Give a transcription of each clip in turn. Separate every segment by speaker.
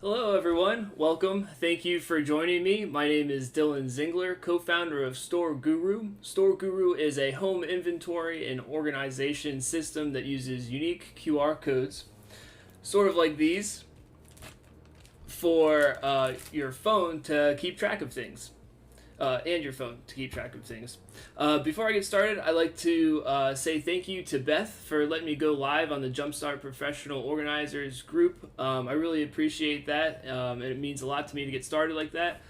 Speaker 1: Hello, everyone. Welcome. Thank you for joining me. My name is Dylan Zingler, co-founder of Stor.Guru. Stor.Guru is a home inventory and organization system that uses unique QR codes, sort of like these, for your phone to keep track of things. And your phone to keep track of things. Before I get started, I'd like to say thank you to Beth for letting me go live on the JUMPSTART Professional Organizers group. I really appreciate that, and it means a lot to me to get started like that.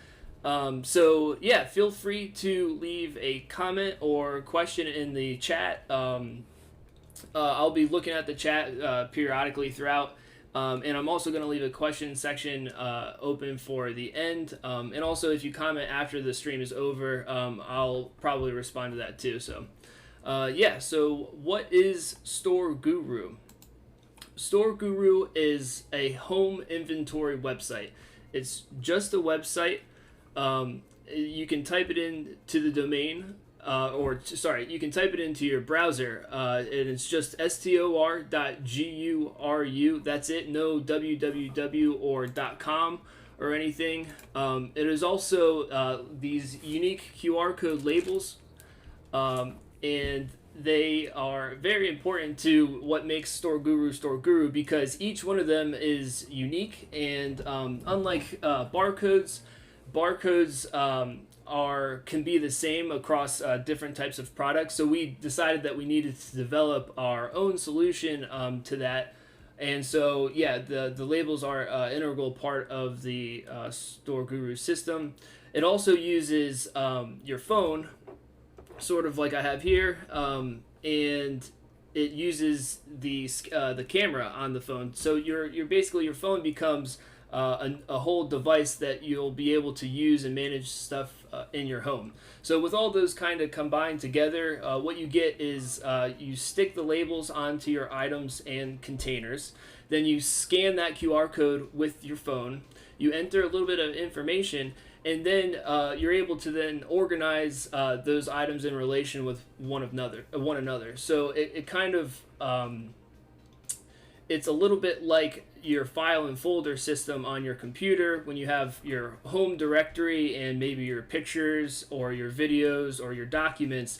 Speaker 1: So yeah, feel free to leave a comment or question in the chat. I'll be looking at the chat periodically throughout. And I'm also going to leave a question section open for the end. And also, if you comment after the stream is over, I'll probably respond to that too. So, yeah, so what is Stor.Guru? Stor.Guru is a home inventory website. It's just a website. You can type it in to the domain. You can type it into your browser, and it's just stor.guru. That's it, no www or .com or anything. It is also these unique QR code labels, and they are very important to what makes Stor.Guru Stor.Guru because each one of them is unique, and unlike barcodes can be the same across different types of products. So we decided that we needed to develop our own solution to that. And so, yeah, the labels are an integral part of the Stor.Guru system. It also uses your phone, sort of like I have here, and it uses the camera on the phone. So your basically your phone becomes a whole device that you'll be able to use and manage stuff in your home. So with all those kind of combined together, what you get is you stick the labels onto your items and containers. Then you scan that QR code with your phone. You enter a little bit of information, and then you're able to then organize those items in relation with one another. So it kind of it's a little bit like your file and folder system on your computer when you have your home directory and maybe your pictures or your videos or your documents.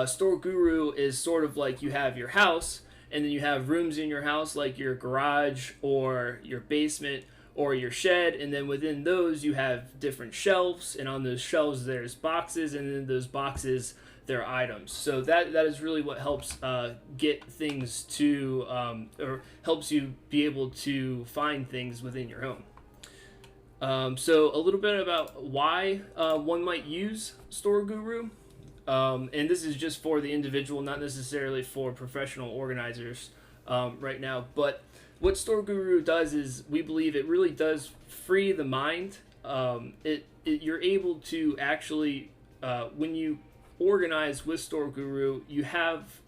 Speaker 1: Stor.Guru is sort of like you have your house, and then you have rooms in your house like your garage or your basement or your shed, and then within those you have different shelves, and on those shelves there's boxes, and then those boxes their items. So that is really what helps get things to or helps you be able to find things within your home. So a little bit about why one might use Stor.Guru, and this is just for the individual, not necessarily for professional organizers right now. But what Stor.Guru does is we believe it really does free the mind. You're able to actually when you organize with Stor.Guru, you have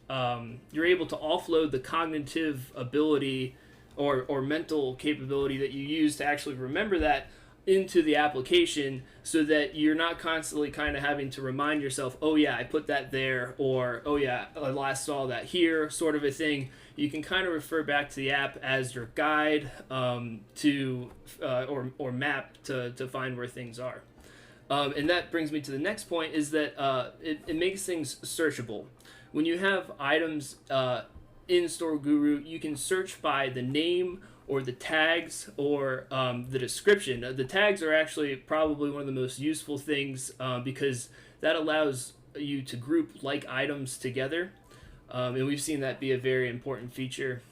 Speaker 1: you're able to offload the cognitive ability or mental capability that you use to actually remember that into the application, so that you're not constantly kind of having to remind yourself, oh yeah, I put that there, or oh yeah, I last saw that here, sort of a thing. You can kind of refer back to the app as your guide or map to find where things are. And that brings me to the next point, is that it makes things searchable. When you have items in Stor.Guru, you can search by the name or the tags or the description. The tags are actually probably one of the most useful things because that allows you to group like items together. And we've seen that be a very important feature.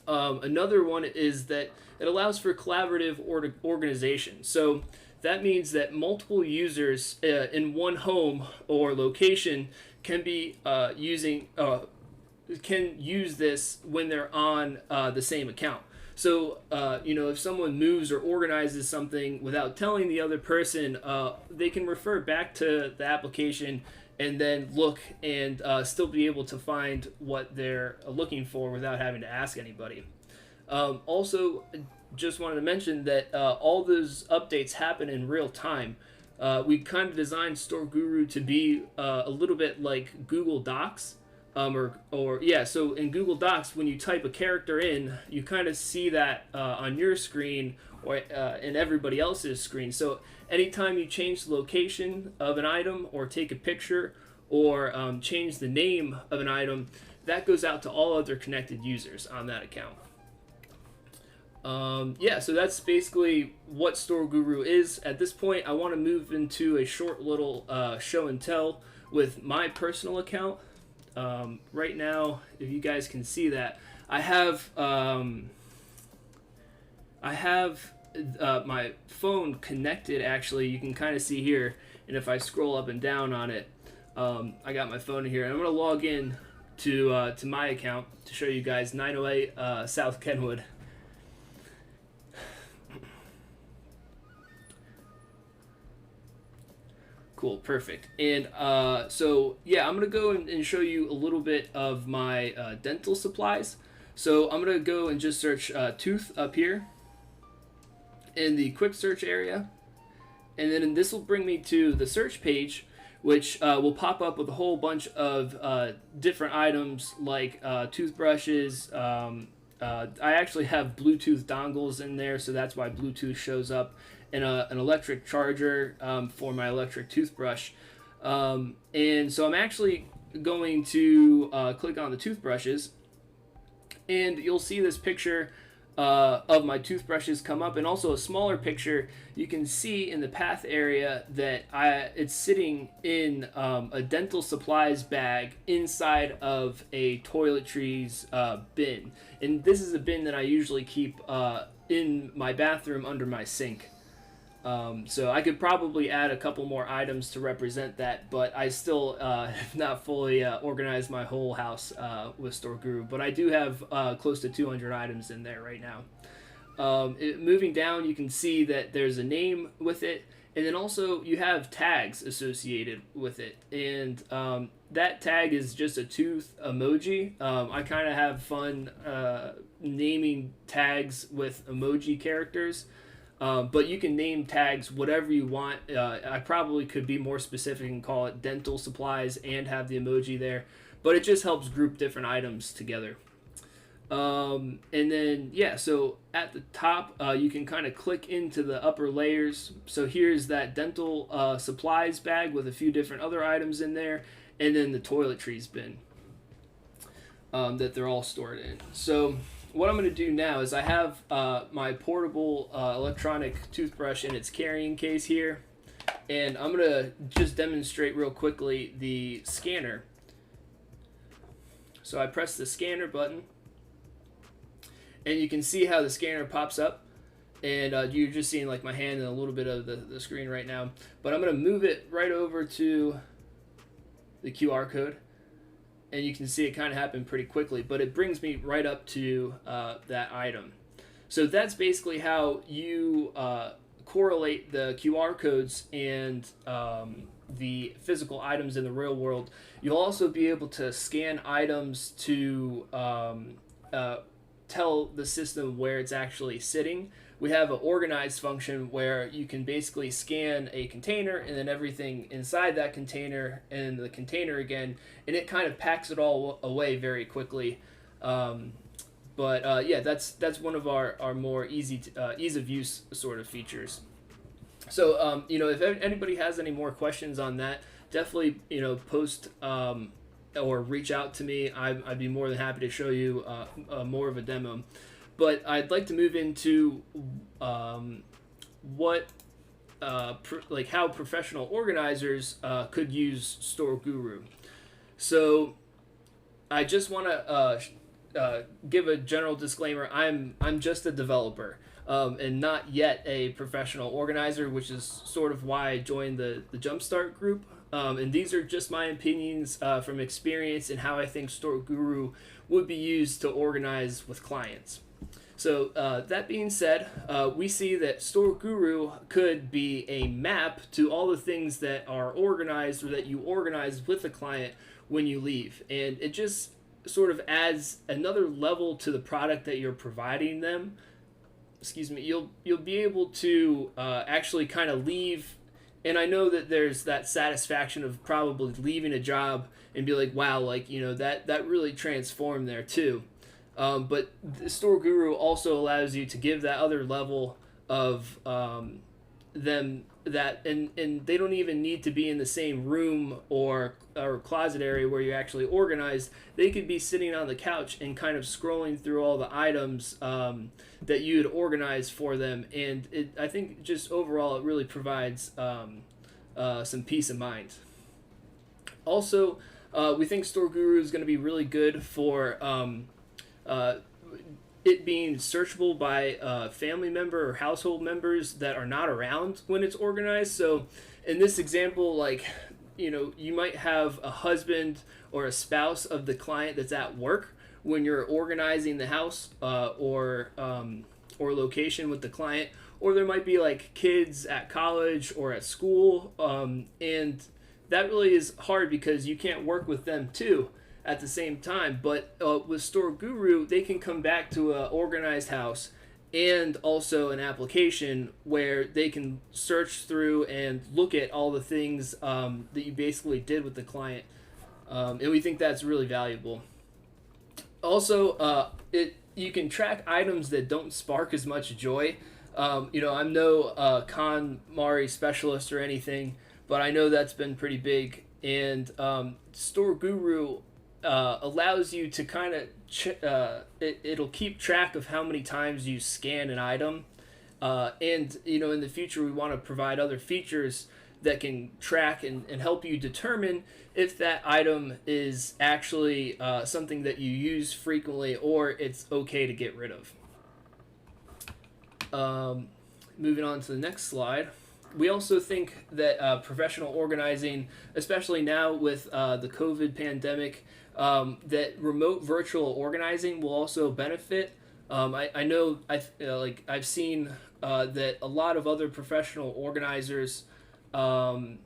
Speaker 1: Another one is that it allows for collaborative organization. So that means that multiple users in one home or location can be can use this when they're on the same account. So if someone moves or organizes something without telling the other person, they can refer back to the application and then look and still be able to find what they're looking for without having to ask anybody. Also, just wanted to mention that all those updates happen in real time. We kind of designed Stor.Guru to be a little bit like Google Docs, or yeah, so in Google Docs, when you type a character in, you kind of see that on your screen or in everybody else's screen. So anytime you change the location of an item or take a picture or change the name of an item, that goes out to all other connected users on that account. Yeah, so that's basically what Stor.Guru is. At this point, I want to move into a short little show and tell with my personal account. Right now, if you guys can see that, I have my phone connected. Actually, you can kind of see here, and if I scroll up and down on it, I got my phone here, and I'm gonna log in to my account to show you guys 908 South Kenwood. Cool, perfect. And so yeah, I'm gonna go and show you a little bit of my dental supplies. So I'm gonna go and just search tooth up here in the quick search area, and then this will bring me to the search page, which will pop up with a whole bunch of different items like toothbrushes. I actually have Bluetooth dongles in there, so that's why Bluetooth shows up, and an electric charger for my electric toothbrush. And so I'm actually going to click on the toothbrushes, and you'll see this picture of my toothbrushes come up, and also a smaller picture. You can see in the path area that it's sitting in a dental supplies bag inside of a toiletries bin. And this is a bin that I usually keep in my bathroom under my sink. So I could probably add a couple more items to represent that, but I still have not fully organized my whole house with Stor.Guru. But I do have close to 200 items in there right now. Moving down, you can see that there's a name with it, and then also you have tags associated with it. And that tag is just a tooth emoji. I kind of have fun naming tags with emoji characters. But you can name tags whatever you want. I probably could be more specific and call it dental supplies and have the emoji there, but it just helps group different items together. And then, yeah, so at the top, you can kind of click into the upper layers. So here's that dental supplies bag with a few different other items in there, and then the toiletries bin that they're all stored in. So what I'm going to do now is I have my portable electronic toothbrush in its carrying case here, and I'm going to just demonstrate real quickly the scanner. So I press the scanner button, and you can see how the scanner pops up, and you're just seeing like my hand and a little bit of the screen right now, but I'm going to move it right over to the QR code. And you can see it kind of happen pretty quickly, but it brings me right up to that item. So that's basically how you correlate the QR codes and the physical items in the real world. You'll also be able to scan items to tell the system where it's actually sitting. We have an organized function where you can basically scan a container and then everything inside that container and the container again, and it kind of packs it all away very quickly. Yeah, that's one of our more ease of use sort of features. So if anybody has any more questions on that, definitely post or reach out to me. I'd be more than happy to show you more of a demo. But I'd like to move into how professional organizers could use Stor.Guru. So I just want to give a general disclaimer. I'm just a developer and not yet a professional organizer, which is sort of why I joined the JUMPSTART group. And these are just my opinions from experience and how I think Stor.Guru would be used to organize with clients. So that being said, we see that Stor.Guru could be a map to all the things that are organized or that you organize with the client when you leave. And it just sort of adds another level to the product that you're providing them. Excuse me, you'll be able to actually kind of leave And I know that there's that satisfaction of probably leaving a job and be like, wow, like, that really transformed there too. But the Store Guru also allows you to give that other level of them that, and they don't even need to be in the same room or closet area where you're actually organized. They could be sitting on the couch and kind of scrolling through all the items that you had organized for them, and I think just overall it really provides some peace of mind. Also, we think Store Guru is going to be really good for it being searchable by family member or household members that are not around when it's organized. So in this example, like, you might have a husband or a spouse of the client that's at work when you're organizing the house or location with the client, or there might be like kids at college or at school, and that really is hard because you can't work with them too at the same time. But with Store Guru, they can come back to an organized house and also an application where they can search through and look at all the things that you basically did with the client. And we think that's really valuable. Also, you can track items that don't spark as much joy. I'm no KonMari specialist or anything, but I know that's been pretty big. And Store Guru allows you to kind of it'll keep track of how many times you scan an item, and in the future we want to provide other features that can track and help you determine if that item is actually something that you use frequently or it's okay to get rid of. Moving on to the next slide. We also think that professional organizing, especially now with the COVID pandemic, that remote virtual organizing will also benefit. I know I've seen that a lot of other professional organizers, you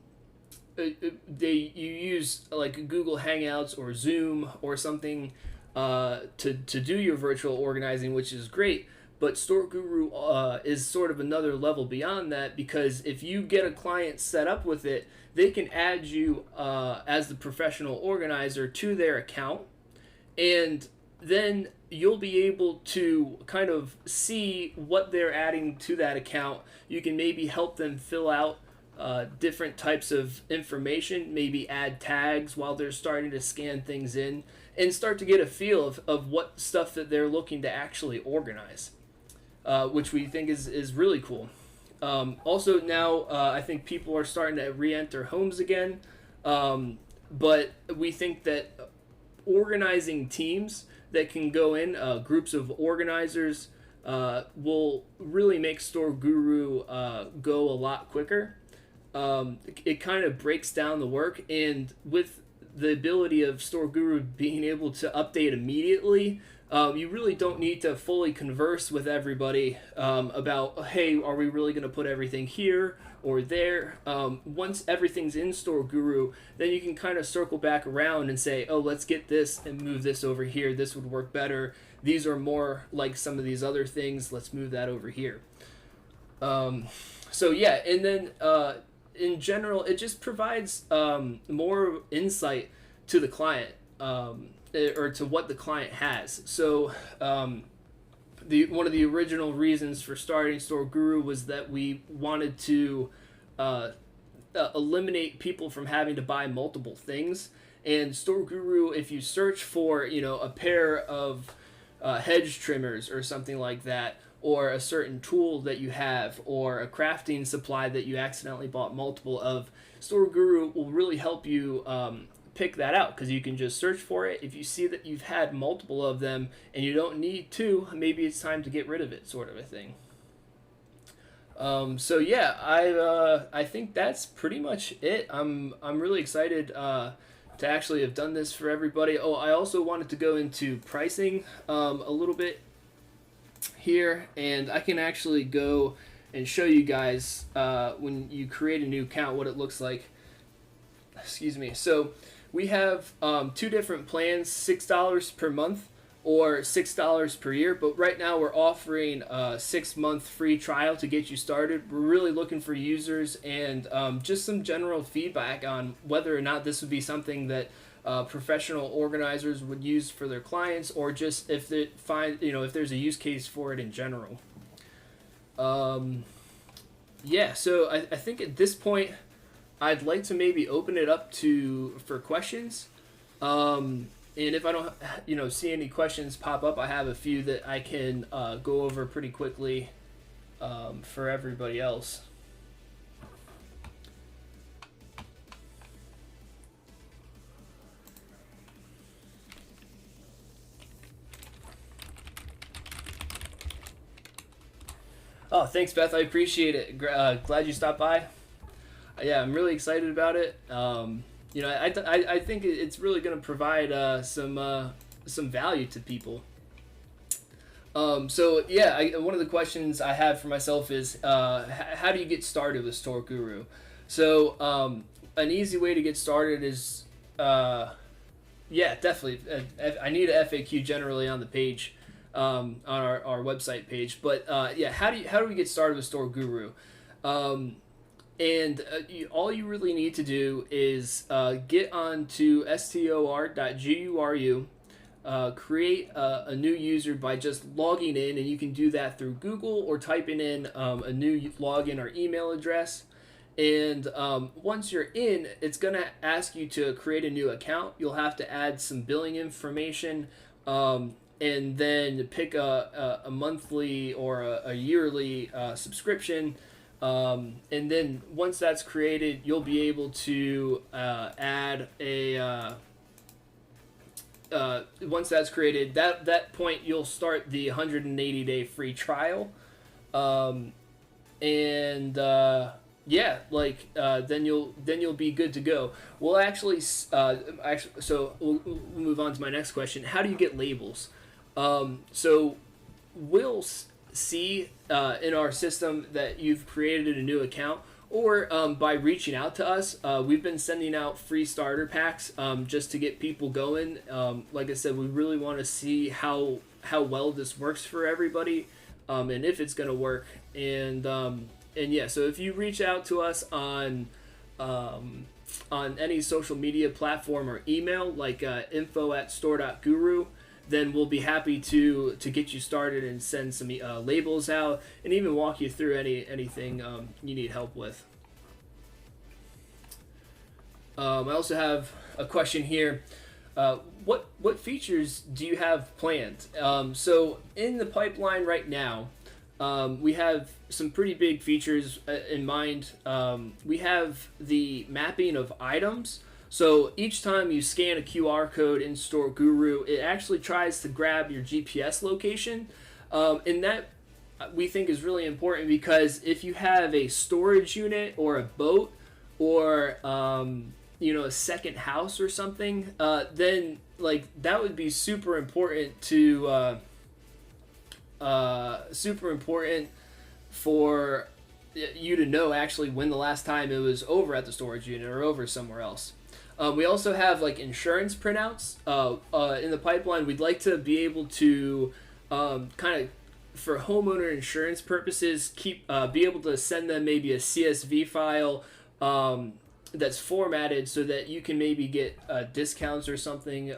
Speaker 1: use like Google Hangouts or Zoom or something to do your virtual organizing, which is great. But Store Guru is sort of another level beyond that, because if you get a client set up with it, they can add you as the professional organizer to their account, and then you'll be able to kind of see what they're adding to that account. You can maybe help them fill out different types of information, maybe add tags while they're starting to scan things in, and start to get a feel of what stuff that they're looking to actually organize. Which we think is really cool. Also now, I think people are starting to re-enter homes again, but we think that organizing teams that can go in, groups of organizers, will really make Store Guru go a lot quicker. It kind of breaks down the work, and with the ability of Store Guru being able to update immediately, you really don't need to fully converse with everybody about, hey, are we really going to put everything here or there? Once everything's in Store Guru, then you can kind of circle back around and say, oh, let's get this and move this over here. This would work better. These are more like some of these other things. Let's move that over here. So yeah, and then in general, it just provides more insight to the client. Or to what the client has. So one of the original reasons for starting Store Guru was that we wanted to eliminate people from having to buy multiple things. And Store Guru, if you search for a pair of hedge trimmers or something like that, or a certain tool that you have, or a crafting supply that you accidentally bought multiple of, Store Guru will really help you pick that out, because you can just search for it. If you see that you've had multiple of them and you don't need to, maybe it's time to get rid of it, sort of a thing. So yeah, I think that's pretty much it. I'm really excited to actually have done this for everybody. Oh, I also wanted to go into pricing a little bit here, and I can actually go and show you guys when you create a new account what it looks like. Excuse me. So we have two different plans, $6 per month or $6 per year. But right now we're offering a 6-month free trial to get you started. We're really looking for users and just some general feedback on whether or not this would be something that professional organizers would use for their clients, or just if they find, if there's a use case for it in general. Yeah, so I think at this point I'd like to maybe open it up for questions. And if I don't, see any questions pop up, I have a few that I can go over pretty quickly for everybody else. Oh, thanks, Beth. I appreciate it. Glad you stopped by. Yeah, I'm really excited about it. I think it's really going to provide some value to people. So yeah, one of the questions I have for myself is how do you get started with Stor.Guru? So an easy way to get started is yeah, definitely. I need a FAQ generally on the page, on our website page. But yeah, how do we get started with Stor.Guru? All you really need to do is get onto Stor.Guru, create a new user by just logging in, and you can do that through Google or typing in a new login or email address. And once you're in, it's going to ask you to create a new account. You'll have to add some billing information, and then pick a monthly or a yearly subscription. And then once that's created, you'll be able to add a once that's created, that point you'll start the 180-day free trial. Yeah, then you'll be good to go. We'll so we'll move on to my next question. How do you get labels? So we'll see in our system that you've created a new account, or by reaching out to us. We've been sending out free starter packs just to get people going. Like I said, we really want to see how well this works for everybody, and if it's going to work. And yeah, so if you reach out to us on any social media platform or email, like info@Stor.Guru, then we'll be happy to get you started and send some labels out, and even walk you through anything you need help with. I also have a question here. What features do you have planned? So in the pipeline right now, we have some pretty big features in mind. We have the mapping of items. So each time you scan a QR code in Stor.Guru, it actually tries to grab your GPS location. And that we think is really important, because if you have a storage unit or a boat, or a second house or something, then that would be super important for you to know actually when the last time it was over at the storage unit or over somewhere else. We also have insurance printouts in the pipeline. We'd like to be able to kind of, for homeowner insurance purposes, be able to send them maybe a CSV file that's formatted so that you can maybe get discounts or something,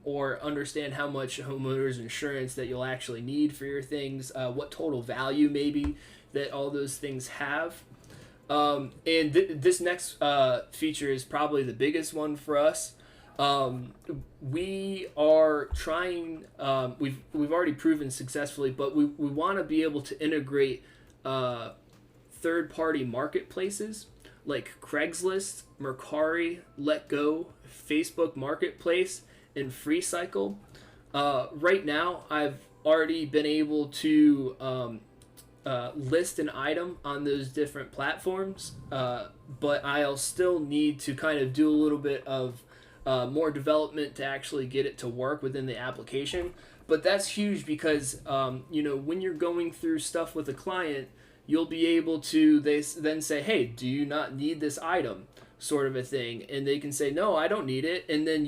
Speaker 1: or understand how much homeowners insurance that you'll actually need for your things, what total value maybe that all those things have. This next feature is probably the biggest one for us. We are trying, we've already proven successfully, but we want to be able to integrate third-party marketplaces like Craigslist, Mercari, Letgo, Facebook Marketplace, and FreeCycle. Right now, I've already been able to list an item on those different platforms, but I'll still need to kind of do a little bit of more development to actually get it to work within the application. But that's huge, because when you're going through stuff with a client, you'll be able to then say, hey, do you not need this item? sort of a thing, and they can say, no, I don't need it. And then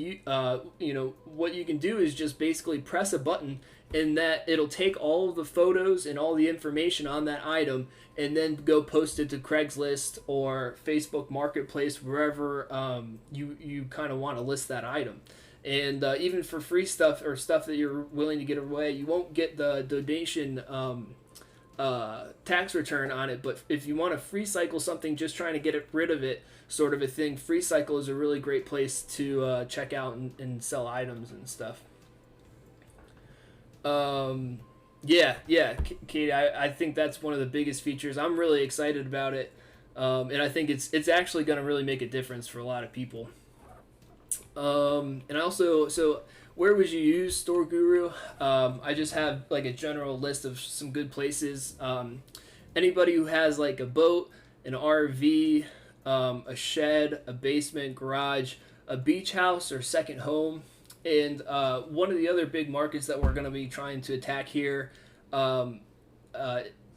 Speaker 1: what you can do is just basically press a button, and that it'll take all of the photos and all the information on that item, and then go post it to Craigslist or Facebook Marketplace, wherever you kind of want to list that item. And even for free stuff or stuff that you're willing to get away, you won't get the donation tax return on it. But if you want to free cycle something, just trying to get rid of it, sort of a thing, Free Cycle is a really great place to check out and sell items and stuff. Katie, I think that's one of the biggest features. I'm really excited about it, and I think it's actually going to really make a difference for a lot of people. And also, so where would you use Stor.Guru? I just have like a general list of some good places. Anybody who has like a boat, an RV, a shed, a basement, garage, a beach house, or second home. And one of the other big markets that we're going to be trying to attack here in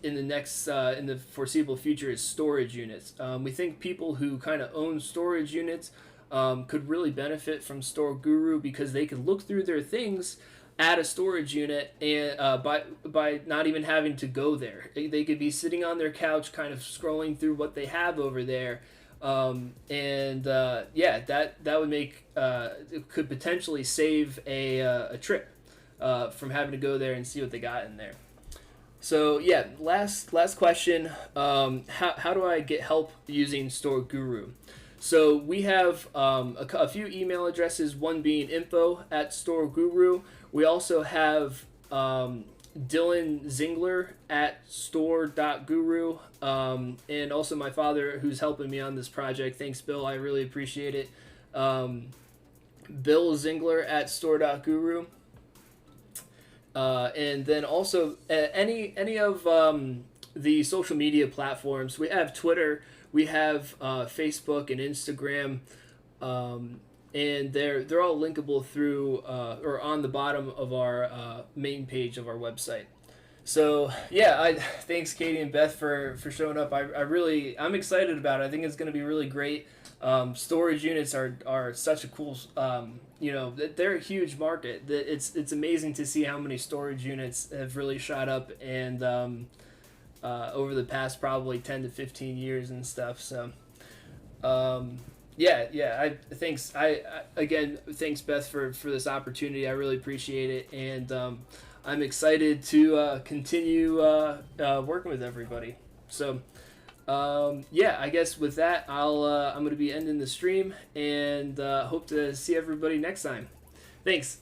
Speaker 1: the foreseeable future is storage units. We think people who kind of own storage units could really benefit from Stor.Guru, because they could look through their things at a storage unit and by not even having to go there. They could be sitting on their couch kind of scrolling through what they have over there. That would make it could potentially save a trip from having to go there and see what they got in there. So yeah, last question. How do I get help using Stor.Guru? So we have a few email addresses, one being info@Stor.Guru. We also have Dylan Zingler at Stor.Guru, and also my father, who's helping me on this project. Thanks, Bill. I really appreciate it. Bill Zingler at Stor.Guru. And then also any of the social media platforms. We have Twitter, we have Facebook and Instagram, and they're all linkable through or on the bottom of our main page of our website. So yeah, thanks Katie and Beth for showing up. I'm excited about it. I think it's going to be really great. Storage units are such a cool, they're a huge market. It's amazing to see how many storage units have really shot up and over the past probably 10 to 15 years and stuff. So thanks Beth for this opportunity. I really appreciate it, and I'm excited to continue working with everybody. So I guess with that, I'm going to be ending the stream, and hope to see everybody next time. Thanks.